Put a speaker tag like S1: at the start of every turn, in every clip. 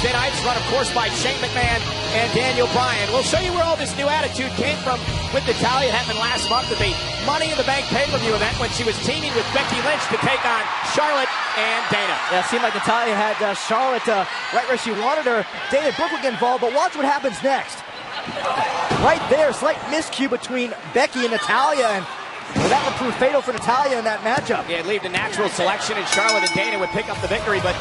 S1: Tuesday nights, run, of course, by Shane McMahon and Daniel Bryan. We'll show you where all this new attitude came from with Natalia. It happened last month at the Money in the Bank pay-per-view event when she was teaming with Becky Lynch to take on Charlotte and Dana.
S2: Yeah, it seemed like Natalia had Charlotte right where she wanted her. Dana Brooke would get involved, but watch what happens next. Right there, slight miscue between Becky and Natalia, and that would prove fatal for Natalia in that matchup.
S1: Yeah, it'd leave the natural selection, and Charlotte and Dana would pick up the victory, but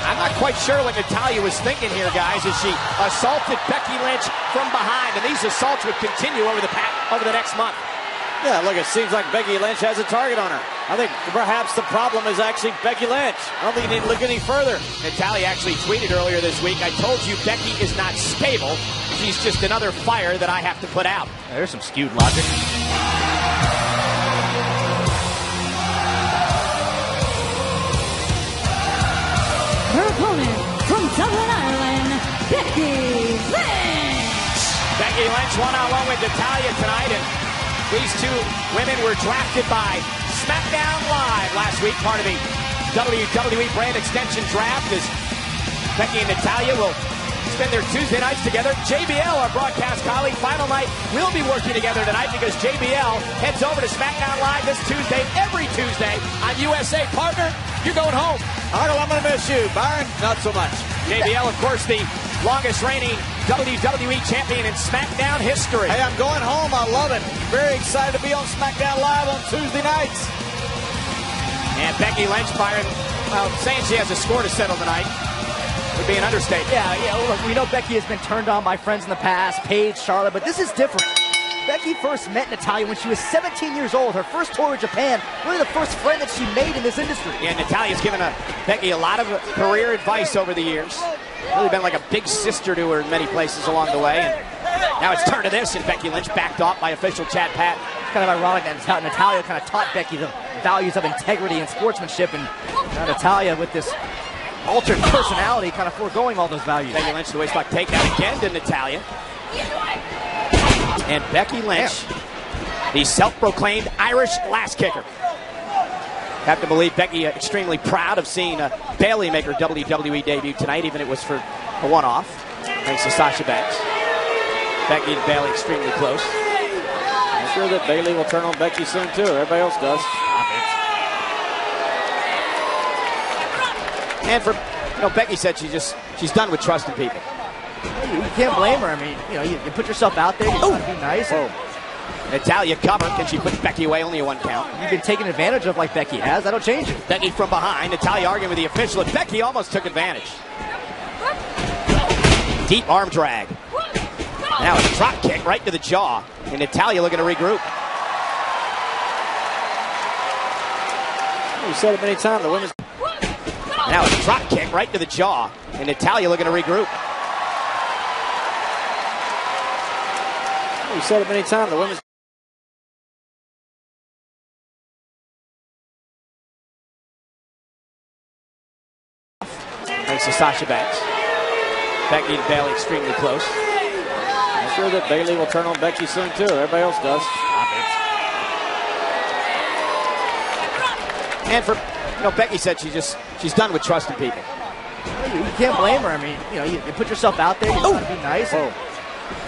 S1: I'm not quite sure what Natalia was thinking here, guys, as she assaulted Becky Lynch from behind, and these assaults would continue over the next month.
S3: Yeah, look, it seems like Becky Lynch has a target on her. I think perhaps the problem is actually Becky Lynch. I don't think you need to look any further.
S1: Natalia actually tweeted earlier this week, "I told you Becky is not stable. She's just another fire that I have to put out."
S2: There's some skewed logic.
S4: Her opponent from Dublin, Ireland, Becky Lynch.
S1: Becky Lynch one-on-one with Natalia tonight, and these two women were drafted by SmackDown Live last week, part of the WWE brand extension draft, as Becky and Natalia will spend their Tuesday nights together. JBL, our broadcast colleague, final night, will be working together tonight because JBL heads over to SmackDown Live this Tuesday, every Tuesday on USA. Partner, you're going home.
S3: Arnold, I'm going to miss you. Byron, not so much.
S1: JBL, of course, the longest reigning WWE champion in SmackDown history.
S3: Hey, I'm going home. I love it. Very excited to be on SmackDown Live on Tuesday nights.
S1: And Becky Lynch, Byron, well, saying she has a score to settle tonight would be an understatement.
S2: Yeah, look, we know Becky has been turned on by friends in the past, Paige, Charlotte, but this is different. Becky first met Natalia when she was 17 years old, her first tour of Japan, really the first friend that she made in this industry.
S1: Yeah, Natalia's given Becky a lot of career advice over the years. Really been like a big sister to her in many places along the way. And now it's turned to this, and Becky Lynch backed off by official Chad Patton.
S2: It's kind of ironic that Natalia kind of taught Becky the values of integrity and sportsmanship, and now Natalia with this altered personality kind of foregoing all those values.
S1: Becky Lynch, the waistlock takedown again to Natalia. And Becky Lynch, the self-proclaimed Irish lass kicker. Have to believe Becky extremely proud of seeing Bayley make her WWE debut tonight, even if it was for a one-off, thanks to Sasha Banks. Becky and Bayley extremely close.
S3: I'm sure that Bayley will turn on Becky soon, too. Everybody else does.
S1: And for, Becky said she's done with trusting people.
S2: You can't blame her. I mean, you put yourself out there, you try to be nice.
S1: Natalia cover. Can she put Becky away? Only a one count.
S2: You've been taken advantage of like Becky has. That'll change it.
S1: Becky from behind. Natalia arguing with the official, and Becky almost took advantage. Deep arm drag. Now a drop kick right to the jaw, and Natalia looking to regroup.
S3: You said it many times. The women's.
S1: Now a drop kick right to the jaw, and Natalia looking to regroup.
S3: You said it many times. The women's.
S1: Thanks to Sasha Banks. Becky and Bayley extremely close.
S3: I'm sure that Bayley will turn on Becky soon, too. Everybody else does.
S1: And for, Becky said she's done with trusting people.
S2: You can't blame her. I mean, you put yourself out there, you try to be nice.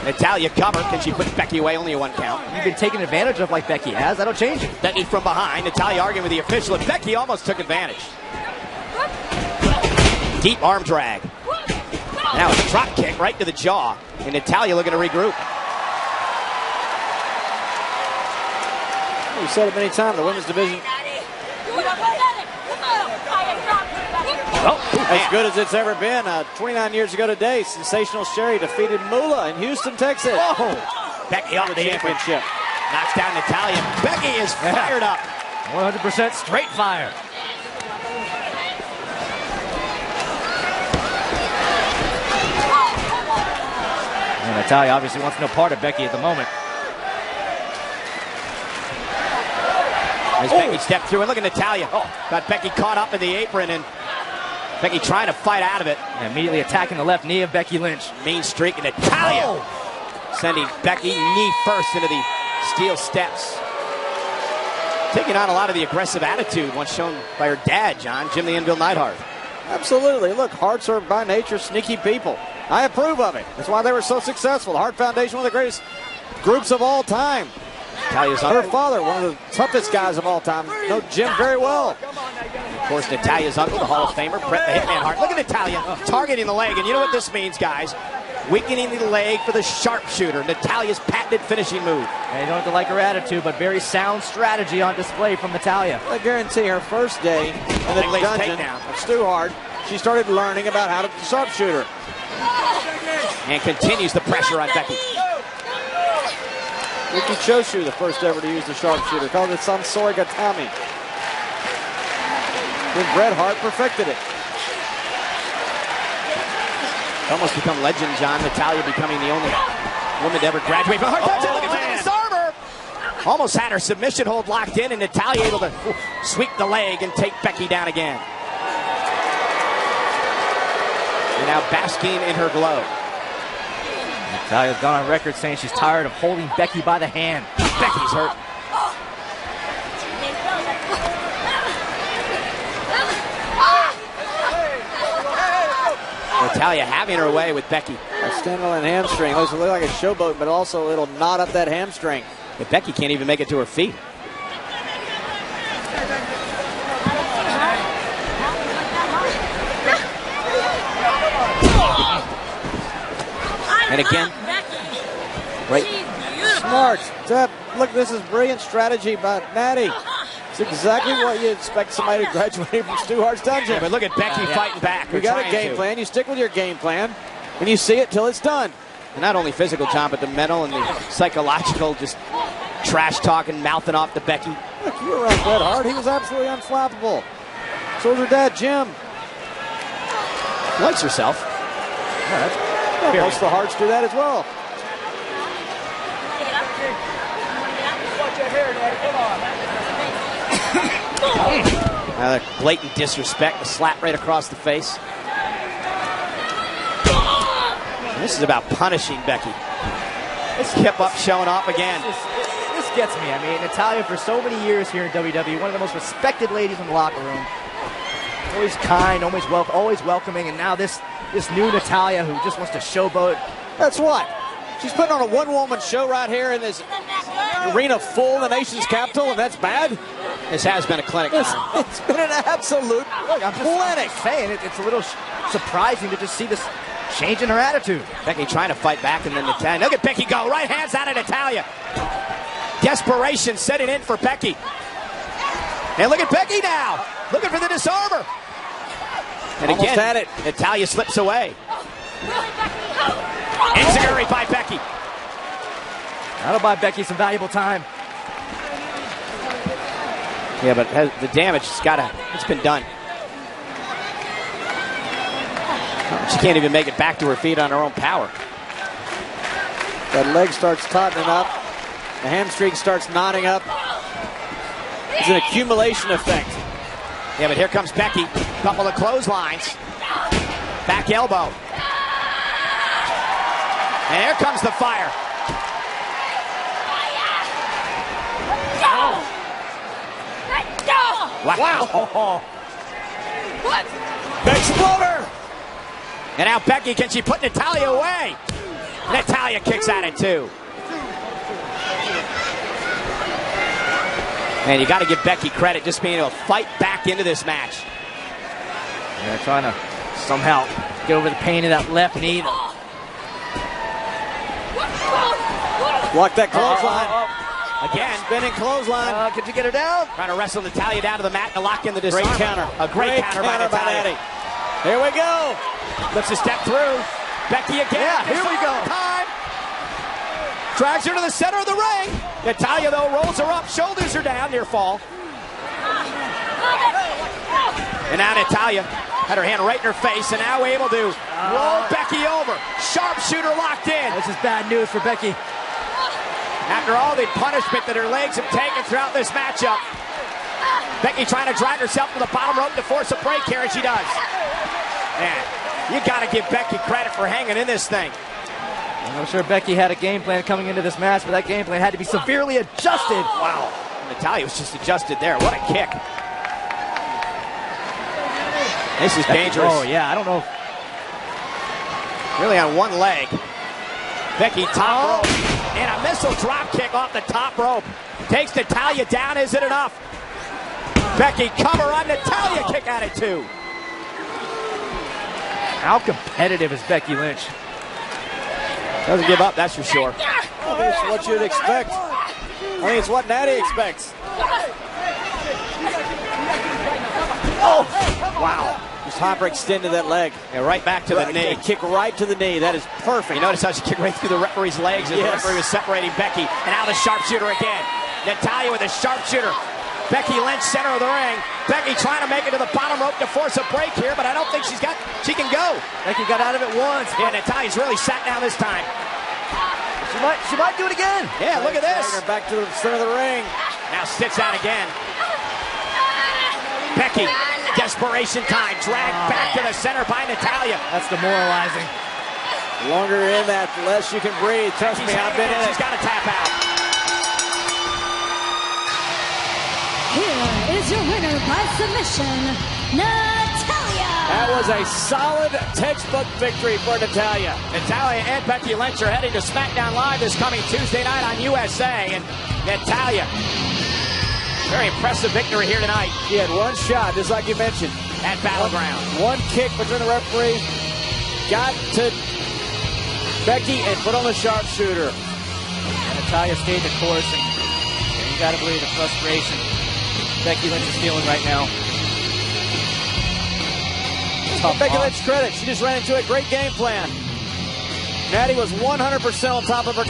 S1: Natalia cover. Can she put Becky away? Only a one count.
S2: You've been taken advantage of like Becky has. That'll change it.
S1: Becky from behind. Natalia arguing with the official, and Becky almost took advantage. Deep arm drag. Now a drop kick right to the jaw, and Natalia looking to regroup.
S3: You said it many times. The women's division. As good as it's ever been. 29 years ago today, Sensational Sherry defeated Moolah in Houston, Texas.
S1: Whoa. Becky off the championship. Knocks down Natalia. Becky is fired up.
S2: 100% straight fire. And Natalia obviously wants no part of Becky at the moment.
S1: As Becky stepped through, and look at Natalia. Got Becky caught up in the apron, and Becky trying to fight out of it.
S2: And immediately attacking the left knee of Becky Lynch.
S1: Mean streak, and Natalia sending Becky knee first into the steel steps. Taking on a lot of the aggressive attitude once shown by her dad, Jim the Anvil Neidhart.
S3: Absolutely. Look, Harts are by nature sneaky people. I approve of it. That's why they were so successful. The Hart Foundation, one of the greatest groups of all time.
S1: Natalia's
S3: Her father, one of the toughest guys of all time, know Jim very well.
S1: Of course, Natalia's uncle, the Hall of Famer, Bret the Hitman Hart. Look at Natalia targeting the leg, and you know what this means, guys? Weakening the leg for the sharpshooter, Natalia's patented finishing move.
S2: And you don't have to like her attitude, but very sound strategy on display from Natalia.
S3: I guarantee her first day in the dungeon of Stu Hart, she started learning about how to sharpshooter.
S1: And continues the pressure on Becky.
S3: Ricky Choshu, the first ever to use the sharpshooter, called it Sansori Gatami. Then Bret Hart perfected it.
S1: Almost become legend, John. Natalia becoming the only woman to ever graduate from Hart. Look at the disarmer. Almost had her submission hold locked in, and Natalia able to sweep the leg and take Becky down again. And now basking in her glow.
S2: Natalia's gone on record saying she's tired of holding Becky by the hand.
S1: Becky's hurt. Natalia having her way with Becky.
S3: A standalone hamstring. Looks like a showboat, but also it'll knot up that hamstring.
S1: But Becky can't even make it to her feet. And again, right.
S3: Smart. Look, this is brilliant strategy by Natty. It's exactly what you expect somebody to graduate from Stu Hart's dungeon.
S1: Yeah, but look at Becky fighting back.
S3: You got a game plan. You stick with your game plan, and you see it till it's done.
S1: And not only physical, John, but the mental and the psychological, just trash talking, mouthing off to Becky.
S3: Look, you were around Bret Hart. He was absolutely unflappable. So was her dad, Jim.
S1: Likes herself.
S3: Yeah, most of the Harts do that as well.
S1: Now that blatant disrespect, a slap right across the face. And this is about punishing Becky. This hip up showing off again.
S2: This gets me. I mean, Natalia for so many years here in WWE, one of the most respected ladies in the locker room. Always kind, always welcoming, and now this new Natalia who just wants to showboat.
S3: That's what. She's putting on a one-woman show right here in this arena full, the nation's capital, and that's bad?
S1: This has been a clinic.
S3: It's been an absolute clinic.
S2: Saying it's a little surprising to just see this change in her attitude.
S1: Becky trying to fight back, and then Natalia. Look at Becky go. Right hands out of Natalia. Desperation setting in for Becky. And look at Becky now. Looking for the disarmer. And
S3: Almost
S1: again,
S3: had it.
S1: Natalia slips away. Enziguri by Becky.
S2: That'll buy Becky some valuable time.
S1: Yeah, but the damage it's been done. She can't even make it back to her feet on her own power.
S3: That leg starts tautening up. The hamstring starts knotting up. It's an accumulation effect.
S1: Yeah, but here comes Becky. Couple of clotheslines. Back elbow. And here comes the fire. Wow.
S3: What? Exploder!
S1: And now Becky, can she put Natalia away? Natalia kicks at it too. Man, you got to give Becky credit just being able to fight back into this match.
S2: They're trying to somehow get over the pain of that left knee.
S3: Block that clothesline.
S1: Again,
S3: spinning clothesline.
S2: Could you get her down?
S1: Trying to wrestle Natalia down to the mat and lock in the disarm.
S3: Great counter.
S1: A great counter by Natalia.
S3: Here we go.
S1: Looks to step through. Becky again.
S2: Yeah, here we go.
S1: Time. Drags her to the center of the ring. Natalia, though, rolls her up. Shoulders her down. Near fall. And now Natalia had her hand right in her face and now able to roll Becky over. Sharpshooter locked in.
S2: This is bad news for Becky.
S1: After all the punishment that her legs have taken throughout this matchup, Becky trying to drag herself to the bottom rope to force a break here, and she does. Man, you got to give Becky credit for hanging in this thing.
S2: I'm sure Becky had a game plan coming into this match, but that game plan had to be severely adjusted.
S1: Wow. Natalia was just adjusted there. What a kick. This is dangerous.
S2: Oh, yeah, I don't know.
S1: Really on one leg. Becky top rope. And a missile drop kick off the top rope. Takes Natalia down. Is it enough? Becky cover on Natalia. Kick out at 2.
S2: How competitive is Becky Lynch?
S1: Doesn't give up, that's for sure.
S3: I think it's what you'd expect. I think it's what Natty expects.
S1: Oh, wow.
S3: Just hyperextended that leg.
S1: Yeah, right back to the knee.
S3: Kick right to the knee. That is perfect.
S1: You notice how she kicked right through the referee's legs as the referee was separating Becky. And now the sharpshooter again. Natalia with a sharpshooter. Becky Lynch, center of the ring. Becky trying to make it to the bottom rope to force a break here, but I don't think she can go.
S2: Becky got out of it once.
S1: Yeah, Natalia's really sat down this time.
S2: She might do it again.
S1: Yeah, look at this.
S3: Her back to the center of the ring.
S1: Now sits out again. Becky, desperation time, dragged back to the center by Natalia.
S2: That's demoralizing.
S3: The longer you're in that, the less you can breathe. Trust me, I've been in it.
S1: She's got to tap out.
S4: Here is your winner by submission, Natalia.
S3: That was a solid textbook victory for Natalia.
S1: Natalia and Becky Lynch are heading to SmackDown Live this coming Tuesday night on USA. And Natalia, very impressive victory here tonight.
S3: She had one shot, just like you mentioned.
S1: At Battleground.
S3: One kick between the referee. Got to Becky and put on the sharpshooter.
S2: And Natalia stayed the course, and you got to believe the frustration Becky Lynch is feeling right now.
S3: Becky Lynch credit. She just ran into a great game plan. Natty was 100% on top of her